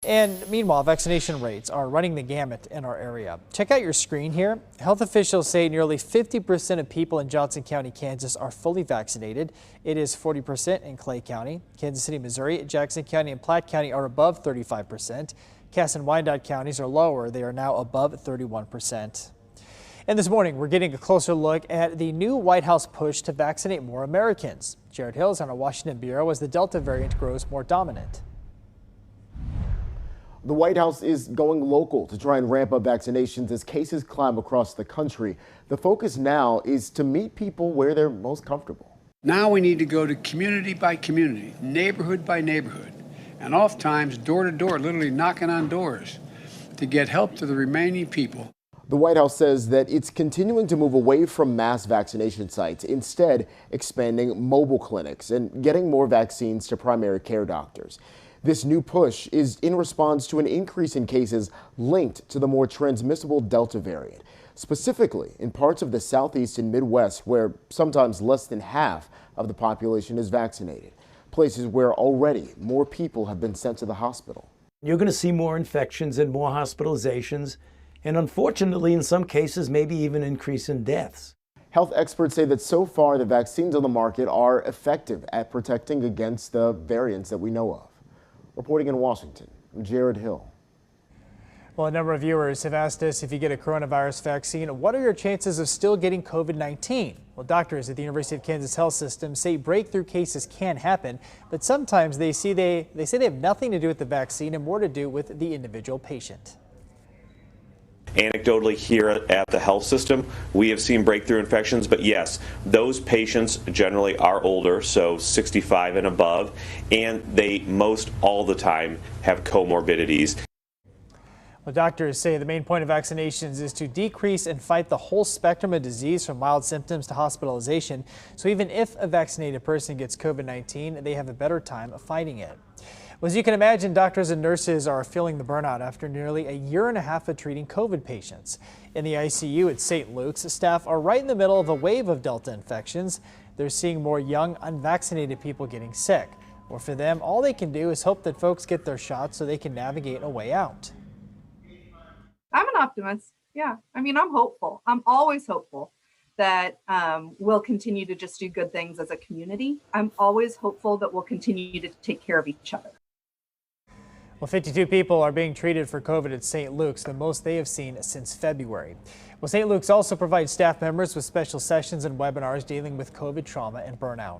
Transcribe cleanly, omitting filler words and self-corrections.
And meanwhile, vaccination rates are running the gamut in our area. Check out your screen here. Health officials say nearly 50% of people in Johnson County, Kansas are fully vaccinated. It is 40% in Clay County. Kansas City, Missouri, Jackson County and Platte County are above 35%. Cass and Wyandotte counties are lower. They are now above 31%. And this morning, we're getting a closer look at the new White House push to vaccinate more Americans. Jared Hill is on our Washington bureau as the Delta variant grows more dominant. The White House is going local to try and ramp up vaccinations as cases climb across the country. The focus now is to meet people where they're most comfortable. Now we need to go to community by community, neighborhood by neighborhood, and oftentimes door to door, literally knocking on doors to get help to the remaining people. The White House says that it's continuing to move away from mass vaccination sites, instead expanding mobile clinics and getting more vaccines to primary care doctors. This new push is in response to an increase in cases linked to the more transmissible Delta variant, specifically in parts of the Southeast and Midwest where sometimes less than half of the population is vaccinated, places where already more people have been sent to the hospital. You're going to see more infections and more hospitalizations, and unfortunately, in some cases, maybe even increase in deaths. Health experts say that so far the vaccines on the market are effective at protecting against the variants that we know of. Reporting in Washington, I'm Jared Hill. Well, a number of viewers have asked us, if you get a coronavirus vaccine, what are your chances of still getting COVID-19? Well, doctors at the University of Kansas Health System say breakthrough cases can happen, but sometimes they say they have nothing to do with the vaccine and more to do with the individual patient. Anecdotally, here at the health system, we have seen breakthrough infections, but yes, those patients generally are older, so 65 and above, and they most all the time have comorbidities. Well, doctors say the main point of vaccinations is to decrease and fight the whole spectrum of disease from mild symptoms to hospitalization. So even if a vaccinated person gets COVID-19, they have a better time of fighting it. Well, as you can imagine, doctors and nurses are feeling the burnout after nearly a year and a half of treating COVID patients. In the ICU at St. Luke's, staff are right in the middle of a wave of Delta infections. They're seeing more young, unvaccinated people getting sick. Well, for them, all they can do is hope that folks get their shots so they can navigate a way out. I'm an optimist. Yeah, I mean, I'm hopeful. I'm always hopeful that we'll continue to just do good things as a community. I'm always hopeful that we'll continue to take care of each other. Well, 52 people are being treated for COVID at St. Luke's, the most they have seen since February. Well, St. Luke's also provides staff members with special sessions and webinars dealing with COVID trauma and burnout.